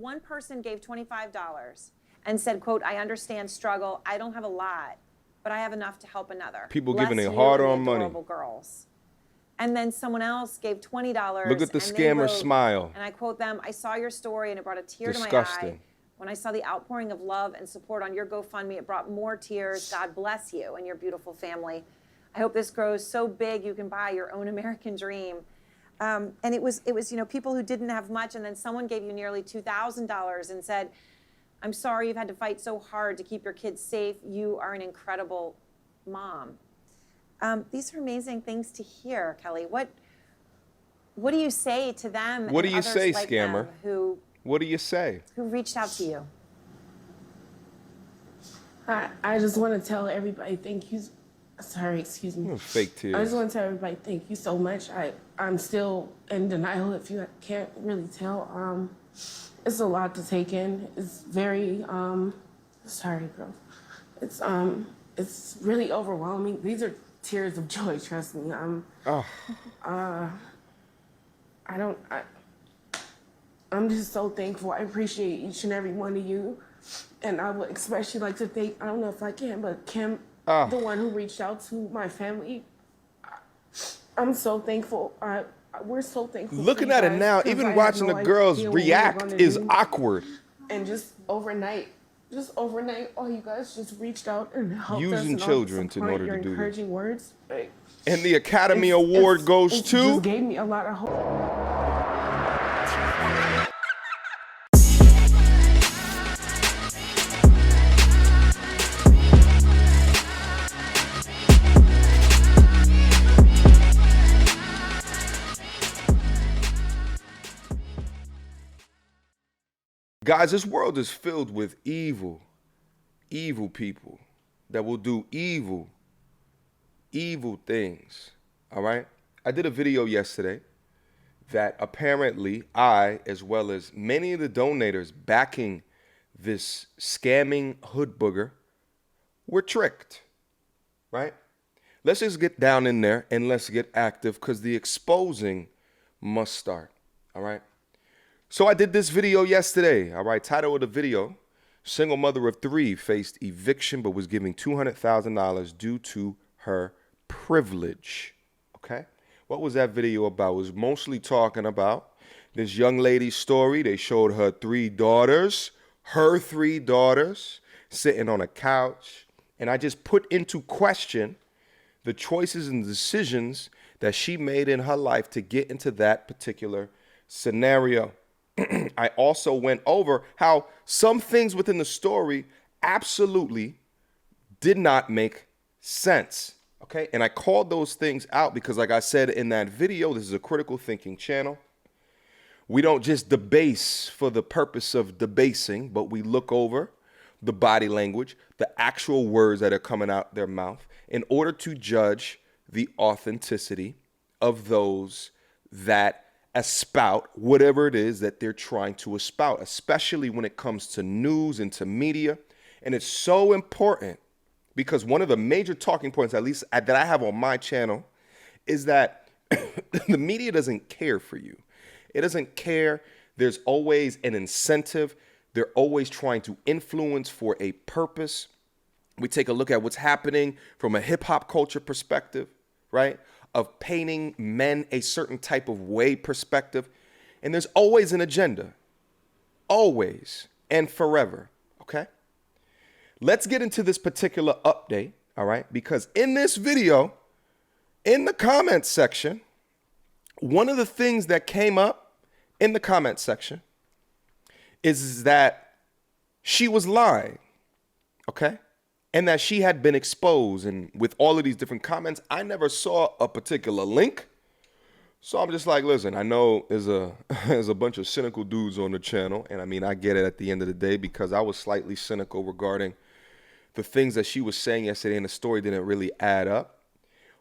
one person gave $25 and said, quote, I understand struggle. I don't have a lot, but I have enough to help another. People Bless giving their you hard-earned and the money. adorable girls. And then someone else gave $20. Look at the scammer smile. And I quote them, I saw your story and it brought a tear to my eye. When I saw the outpouring of love and support on your GoFundMe, it brought more tears. God bless you and your beautiful family. I hope this grows so big you can buy your own American dream. And it was people who didn't have much, and then someone gave you nearly $2,000 and said, I'm sorry you've had to fight so hard to keep your kids safe. You are an incredible mom. These are amazing things to hear, Kelly. What do you say to them? What do you say, like scammer? What do you say? Who reached out to you? I just want to tell everybody thank you. Sorry, excuse me. Fake tears. I just want to tell everybody thank you so much. I'm still in denial if you can't really tell. It's a lot to take in. It's very, sorry, girl. It's really overwhelming. These are tears of joy, trust me. I'm just so thankful. I appreciate each and every one of you. And I would especially like to thank, I don't know if I can, but Kim, the one who reached out to my family. I'm so thankful. We're so thankful. Looking at it now, even watching the girls react is awkward. And just overnight, all you guys just reached out and helped us. Using children in order to do this. Encouraging words. And the Academy Award goes to? It just gave me a lot of hope. Guys, this world is filled with evil people that will do evil things, all right? I did a video yesterday that apparently I, as well as many of the donators backing this scamming hood booger, were tricked, right? Let's just get down in there and let's get active because the exposing must start, all right? So I did this video yesterday, all right? Title of the video, single mother of 3 faced eviction but was giving $200,000 due to her privilege, okay? What was that video about? It was mostly talking about this young lady's story. They showed her 3 daughters, sitting on a couch. And I just put into question the choices and decisions that she made in her life to get into that particular scenario. I also went over how some things within the story absolutely did not make sense, okay? And I called those things out because, like I said in that video, this is a critical thinking channel. We don't just debase for the purpose of debasing, but we look over the body language, the actual words that are coming out their mouth in order to judge the authenticity of those that espout whatever it is that they're trying to espout, especially when it comes to news and to media. And it's so important because one of the major talking points, at least that I have on my channel, is that the media doesn't care for you. It doesn't care. There's always an incentive. They're always trying to influence for a purpose. We take a look at what's happening from a hip hop culture perspective, right? Of painting men a certain type of way perspective. And there's always an agenda. Always and forever, okay? Let's get into this particular update, all right? Because in this video, in the comments section, one of the things that came up in the comments section is that she was lying, okay? And that she had been exposed. And with all of these different comments, I never saw a particular link. So I'm just like, listen, I know there's a bunch of cynical dudes on the channel. And I mean, I get it at the end of the day because I was slightly cynical regarding the things that she was saying yesterday and the story didn't really add up.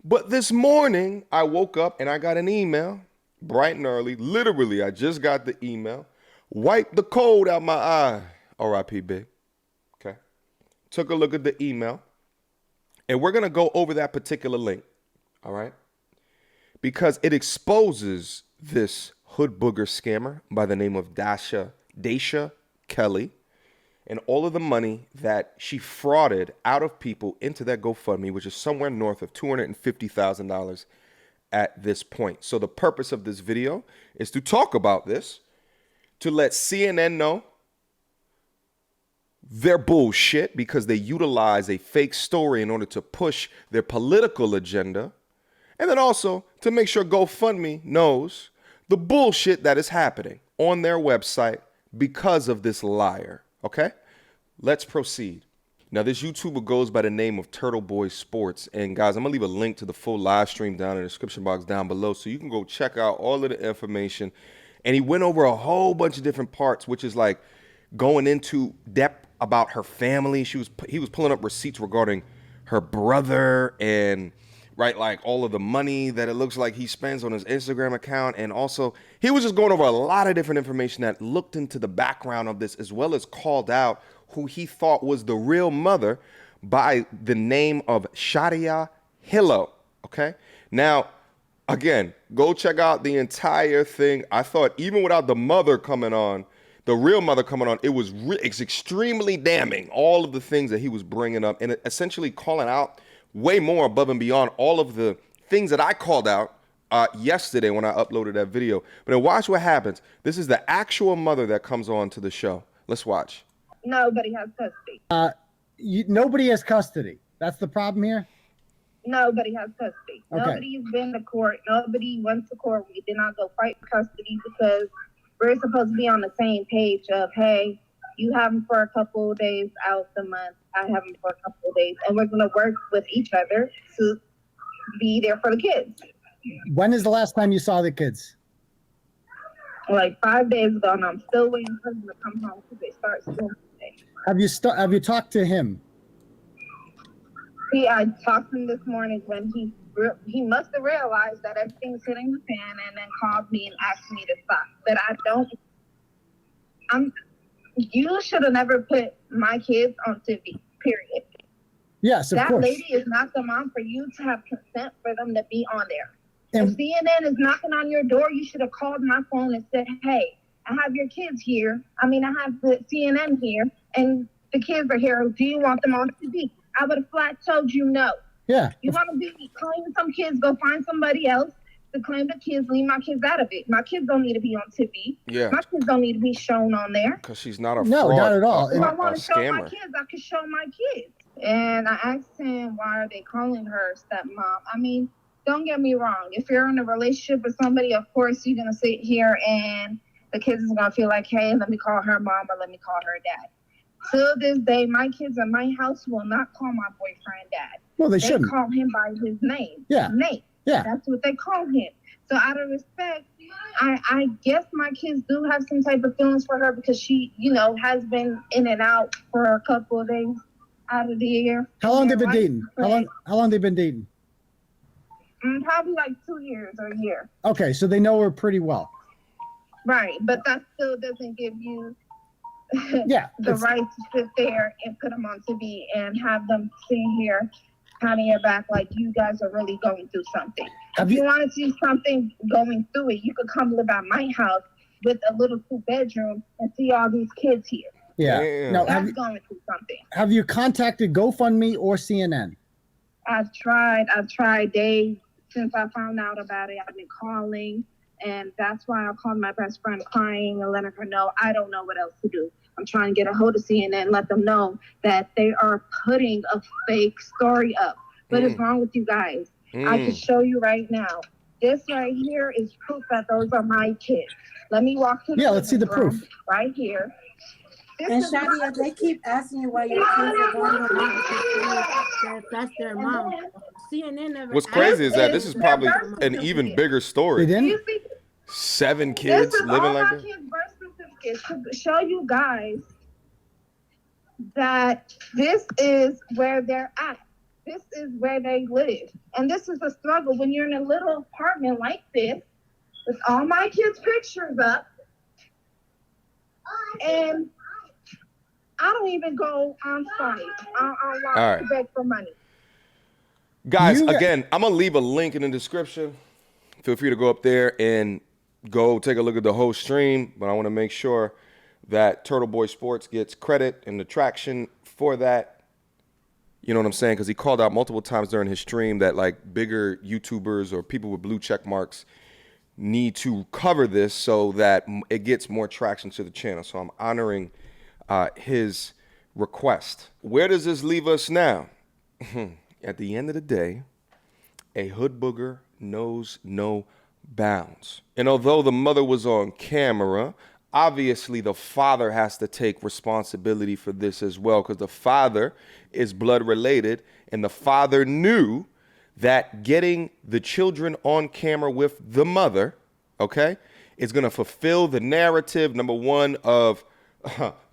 But this morning, I woke up and I got an email bright and early. Literally, I just got the email. Wipe the cold out my eye. R.I.P. Big. Took a look at the email, and we're going to go over that particular link, all right? Because it exposes this hood booger scammer by the name of Dasha Dasha Kelly, and all of the money that she frauded out of people into that GoFundMe, which is somewhere north of $250,000 at this point. So the purpose of this video is to talk about this, to let CNN know they're bullshit because they utilize a fake story in order to push their political agenda, and then also to make sure GoFundMe knows the bullshit that is happening on their website because of this liar. Okay, let's proceed. Now, this YouTuber goes by the name of Turtle Boy Sports. And guys, I'm going to leave a link to the full live stream down in the description box down below so you can go check out all of the information. And he went over a whole bunch of different parts, which is like going into depth about her family. He was pulling up receipts regarding her brother and like all of the money that it looks like he spends on his Instagram account. And also he was just going over a lot of different information that looked into the background of this, as well as called out who he thought was the real mother by the name of Shadia Hillo. Okay. Now, again, go check out the entire thing. I thought even without the mother coming on, the real mother coming on, it's extremely damning. All of the things that he was bringing up and essentially calling out way more above and beyond all of the things that I called out yesterday when I uploaded that video. But then watch what happens. This is the actual mother that comes on to the show. Let's watch. Nobody has custody. Nobody has custody. That's the problem here? Nobody has custody. Okay. Nobody's been to court. Nobody went to court. We did not go fight for custody because we're supposed to be on the same page of, hey, you have them for a couple of days out the month. I have them for a couple of days. And we're going to work with each other to be there for the kids. When is the last time you saw the kids? Like 5 days ago, and I'm still waiting for them to come home because they start school today. Have you talked to him? I talked to him this morning when he must have realized that everything's hitting the fan and then called me and asked me to stop. But you should have never put my kids on TV, period. Yes, of course. That lady is not the mom for you to have consent for them to be on there. And if CNN is knocking on your door, you should have called my phone and said, hey, I have your kids here. I have the CNN here, and the kids are here. Do you want them on TV? I would have flat told you no. Yeah. You want to be claiming some kids, go find somebody else to claim the kids, leave my kids out of it. My kids don't need to be on TV. Yeah. My kids don't need to be shown on there. Because she's not a No, fraud, not at all. If I want a to show my scammer. kids, I can show my kids. And I asked him, why are they calling her stepmom? Don't get me wrong. If you're in a relationship with somebody, of course, you're going to sit here and the kids is going to feel like, hey, let me call her mom or let me call her dad. Till this day, my kids in my house will not call my boyfriend dad. Well, they They shouldn't. call him by his name. Yeah. Nate. Yeah. That's what they call him. So out of respect, I guess my kids do have some type of feelings for her because she, has been in and out for a couple of days out of the year. How long they been dating? How long they been dating? Probably like 2 years or a year. Okay, so they know her pretty well. Right, but that still doesn't give you Yeah. the right to sit there and put them on TV and have them sitting here patting your back like you guys are really going through something. If you want to see something going through it, you could come live at my house with a little 2-bedroom and see all these kids here. Yeah. Damn. Now, That's going through something. have you contacted GoFundMe or CNN? I've tried days since I found out about it. I've been calling, and that's why I called my best friend crying and letting her know I don't know what else to do. I'm trying to get a hold of CNN and let them know that they are putting a fake story up. What is wrong with you guys? I can show you right now. This right here is proof that those are my kids. Let me walk to the Let's see the living room proof. right here. This And is Shadia, they keep asking you why your kids are going on that's their mom. CNN never What's asked crazy is that is this is their probably birth an even certificate. bigger They story. didn't? You see, 7 this kids is living all like my this. kids' birth certificates to show you guys that this is where they're at. This is where they live. And this is a struggle when you're in a little apartment like this with all my kids' pictures up. And I don't even go on site. I All right. to beg for money. Guys, You got- again, I'm going to leave a link in the description. Feel free to go up there and go take a look at the whole stream. But I want to make sure that Turtle Boy Sports gets credit and the traction for that. You know what I'm saying? Because he called out multiple times during his stream that like bigger YouTubers or people with blue check marks need to cover this so that it gets more traction to the channel. So I'm honoring his request. Where does this leave us now? At the end of the day, a hood booger knows no bounds. And although the mother was on camera, obviously the father has to take responsibility for this as well, because the father is blood related, and the father knew that getting the children on camera with the mother, okay, is going to fulfill the narrative, number one, of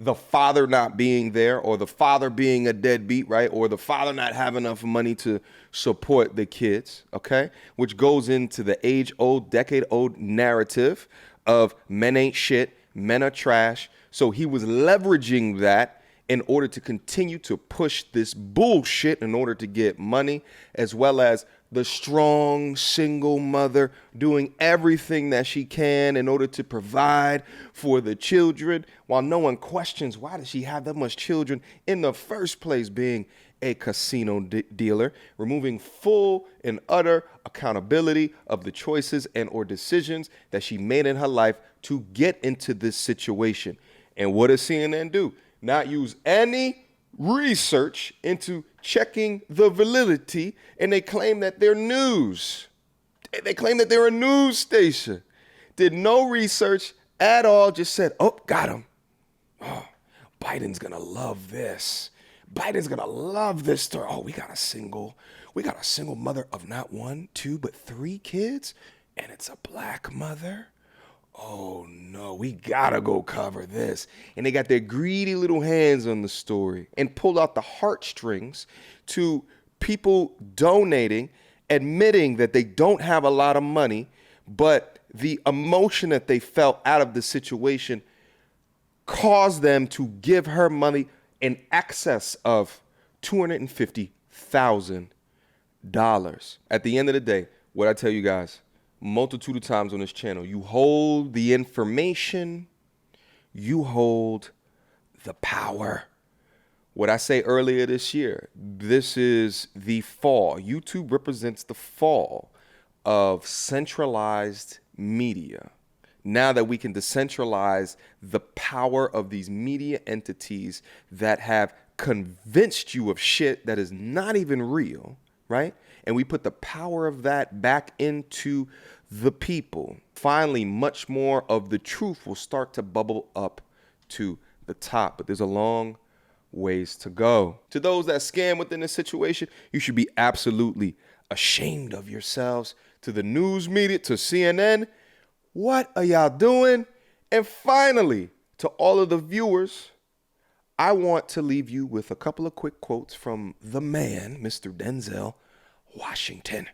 the father not being there, or the father being a deadbeat, right? Or the father not having enough money to support the kids, okay? Which goes into the age-old, decade-old narrative of men ain't shit, men are trash. So he was leveraging that in order to continue to push this bullshit in order to get money, as well as the strong single mother doing everything that she can in order to provide for the children, while no one questions why does she have that much children in the first place, being a casino dealer, removing full and utter accountability of the choices and or decisions that she made in her life to get into this situation. And what does CNN do? Not use any research into checking the validity, and they claim that they're news. They claim that they're a news station. Did no research at all, just said, oh, got him. Oh, Biden's gonna love this. Biden's gonna love this story. Oh, we got a single mother of not 1, 2, but 3 kids, and it's a black mother. Oh no, we gotta go cover this. And they got their greedy little hands on the story and pulled out the heartstrings to people donating, admitting that they don't have a lot of money, but the emotion that they felt out of the situation caused them to give her money in excess of $250,000. At the end of the day, what I tell you guys, multitude of times on this channel, you hold the information, you hold the power. What I say earlier this year, this is the fall. YouTube represents the fall of centralized media. Now that we can decentralize the power of these media entities that have convinced you of shit that is not even real, right? And we put the power of that back into the people. Finally, much more of the truth will start to bubble up to the top, but there's a long ways to go. To those that scam within this situation, you should be absolutely ashamed of yourselves. To the news media, to CNN, what are y'all doing? And finally, to all of the viewers, I want to leave you with a couple of quick quotes from the man, Mr. Denzel Washington.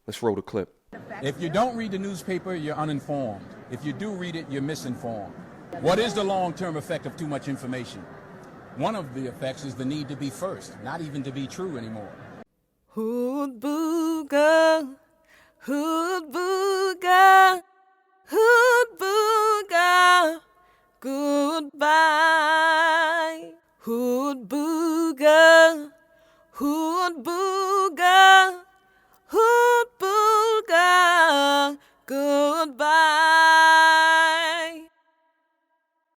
Let's roll the clip. If you don't read the newspaper, you're uninformed. If you do read it, you're misinformed. What is the long-term effect of too much information? One of the effects is the need to be first, not even to be true anymore. Hood booger, hood booger, hood booger, goodbye. Hood booger, hood booger.